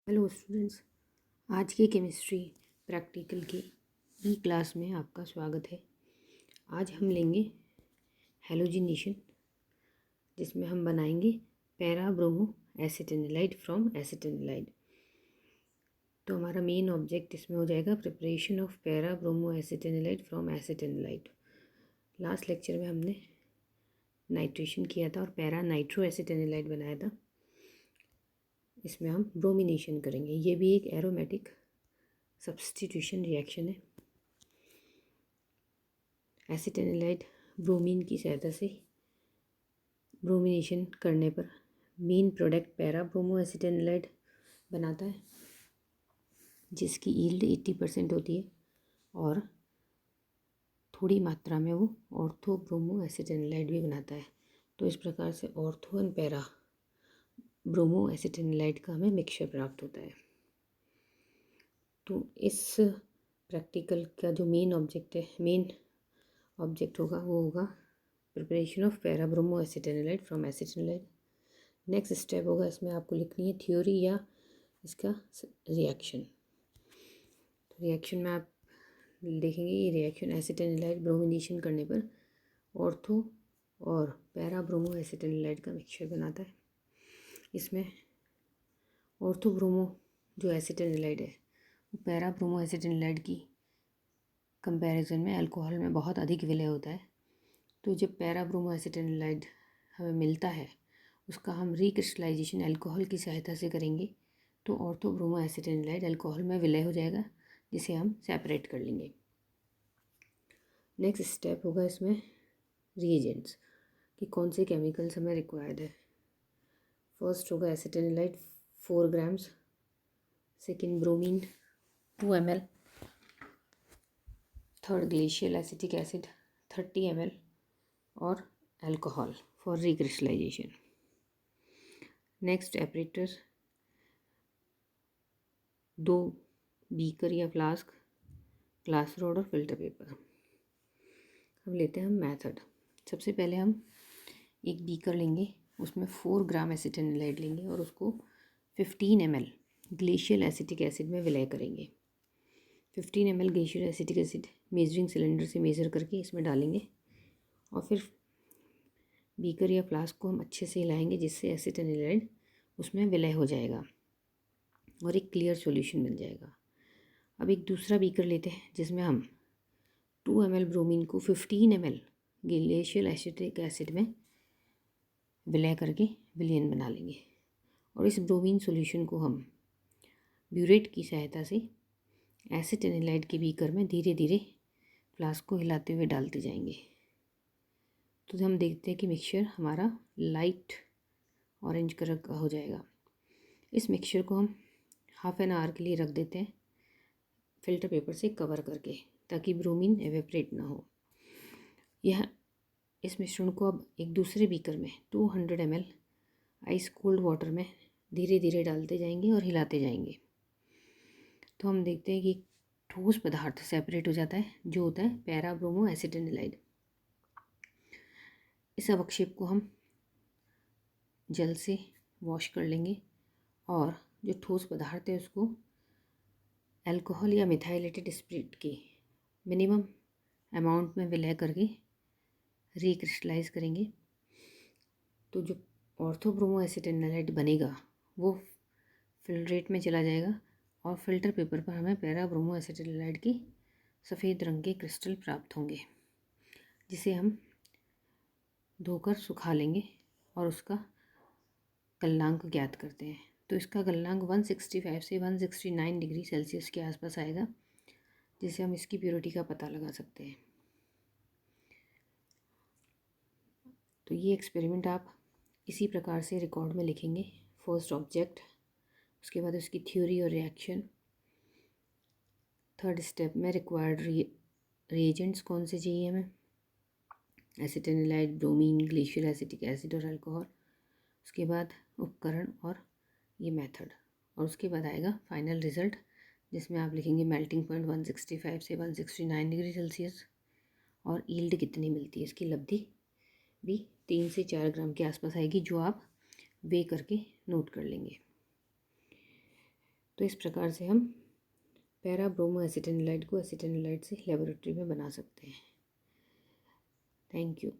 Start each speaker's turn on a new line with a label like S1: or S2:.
S1: Hello students, आज की chemistry practical की ई क्लास में आपका स्वागत है। आज हम लेंगे हैलोजिनेशन, जिसमें हम बनाएंगे para bromo acetanilide from acetanilide. तो हमारा मेन ऑब्जेक्ट इसमें हो जाएगा preparation of para bromo acetanilide from acetanilide. Last lecture में हमने नाइट्रेशन किया था और पैरा नाइट्रो एसिटेनिलाइड बनाया था। इसमें हम ब्रोमिनेशन करेंगे। ये भी एक एरोमेटिक सब्स्टिट्यूशन रिएक्शन है। एसिटेनिलाइड ब्रोमीन की सहायता से ब्रोमिनेशन करने पर मेन प्रोडक्ट पैरा ब्रोमो एसिटेनिलाइड बनाता है, जिसकी यील्ड 80% होती है और थोड़ी मात्रा में वो ऑर्थो ब्रोमो एसिटेनिलाइड भी बनाता है। तो इस प्रकार से ऑर्थो एंड पैरा ब्रोमो एसिटेनिलाइड का हमें मिक्सचर प्राप्त होता है। तो इस प्रैक्टिकल का जो मेन ऑब्जेक्ट होगा वो होगा preparation of para bromo acetanilide from acetanilide. Next step होगा, इसमें आपको लिखनी है थ्योरी या इसका रिएक्शन। तो रिएक्शन में आप देखेंगे ये रिएक्शन एसिटेनिलाइड ब्रोमिनेशन करने पर ऑर्थो और पैरा ब्रोमो एसिटेनिलाइड का मिक्सचर बनाता है। इसमें ऑर्थो ब्रोमो जो एसिटेनिलाइड है वो पैरा ब्रोमो एसिटेनिलाइड की कंपैरिजन में अल्कोहल में बहुत अधिक विलय होता है। तो जब पैरा ब्रोमो एसिटेनिलाइड हमें मिलता है उसका हम रिक्रिस्टलाइजेशन अल्कोहल की सहायता से करेंगे तो ऑर्थो ब्रोमो एसिटेनिलाइड अल्कोहल में विलय हो जाएगा, जिसे हम सेपरेट कर लेंगे। नेक्स्ट स्टेप होगा इसमें रिएजेंट्स कि कौन से केमिकल्स हमें रिक्वायर्ड है। फर्स्ट होगा एसिटेनिलाइड 4 grams, second bromine 2 ml, third glacial acetic acid 30 ml और alcohol for recrystallisation. Next एपरेटर 2 beaker या फ्लास्क, ग्लास रॉड और फिल्टर पेपर। अब लेते हैं हम मेथड। सबसे पहले हम एक बीकर लेंगे, उसमें 4 ग्राम एसिटेनिलाइड लेंगे और उसको 15 ml ग्लेशियल एसिटिक एसिड में विलय करेंगे। 15 ml glacial acetic acid measuring cylinder से मेज़र करके इसमें डालेंगे और फिर बीकर या फ्लास्क को हम अच्छे से हिलाएंगे, जिससे एसिटेनिलाइड उसमें विलय हो जाएगा और एक क्लियर सॉल्यूशन बन जाएगा। अब एक दूसरा बीकर लेते हैं जिसमें हम 2 ml ब्रोमीन को 15 ml ग्लेशियल एसिटिक एसिड में विलय करके विलयन बना लेंगे और इस ब्रोमीन सॉल्यूशन को हम ब्यूरेट की सहायता से एसिटेनिलाइड के बीकर में धीरे धीरे फ्लास्क को हिलाते हुए डालते जाएंगे। तो हम देखते हैं कि मिक्सचर हमारा लाइट ऑरेंज कलर का हो जाएगा। इस मिक्सचर को हम हाफ एन आवर के लिए रख देते हैं फिल्टर पेपर से कवर करके, ताकि ब्रोमीन एवेपरेट ना हो। यह इस मिश्रण को अब एक दूसरे बीकर में 200 ml आइस कोल्ड वाटर में धीरे धीरे डालते जाएंगे और हिलाते जाएंगे। तो हम देखते हैं कि ठोस पदार्थ सेपरेट हो जाता है, जो होता है पैरा ब्रोमो एसिटेनिलाइड। इस अवक्षेप को हम जल से वॉश कर लेंगे और जो ठोस पदार्थ है उसको अल्कोहल या मिथाइलेटेड स्पिरिट के मिनिमम अमाउंट में विलय करके रिक्रिस्टलाइज करेंगे। तो जो ऑर्थो ब्रोमो एसिटेनिलाइड बनेगा वो फिल्ट्रेट में चला जाएगा और फिल्टर पेपर पर हमें पैरा ब्रोमो एसिटेनिलाइड की सफ़ेद रंग के क्रिस्टल प्राप्त होंगे, जिसे हम धोकर सुखा लेंगे और उसका गलनांक ज्ञात करते हैं। तो इसका गलनांक 165 से 169 डिग्री सेल्सियस के आसपास आएगा, जिससे हम इसकी प्योरिटी का पता लगा सकते हैं। तो ये एक्सपेरिमेंट आप इसी प्रकार से रिकॉर्ड में लिखेंगे। फर्स्ट ऑब्जेक्ट, उसके बाद उसकी थ्योरी और रिएक्शन, थर्ड स्टेप में रिक्वायर्ड रिएजेंट्स कौन से चाहिए हमें, एसिटेनिलाइड, ब्रोमीन, ग्लेशियल एसिटिक एसिड और अल्कोहल, उसके बाद उपकरण और ये मेथड, और उसके बाद आएगा फाइनल रिज़ल्ट, जिसमें आप लिखेंगे मेल्टिंग पॉइंट 165 से 169 डिग्री सेल्सियस और यील्ड कितनी मिलती है। इसकी लब्धि भी 3 से 4 ग्राम के आसपास आएगी, जो आप वे करके नोट कर लेंगे। तो इस प्रकार से हम पैरा ब्रोमो एसिटेनिलाइड को एसिटेनिलाइड से लेबोरेटरी में बना सकते हैं। Thank you.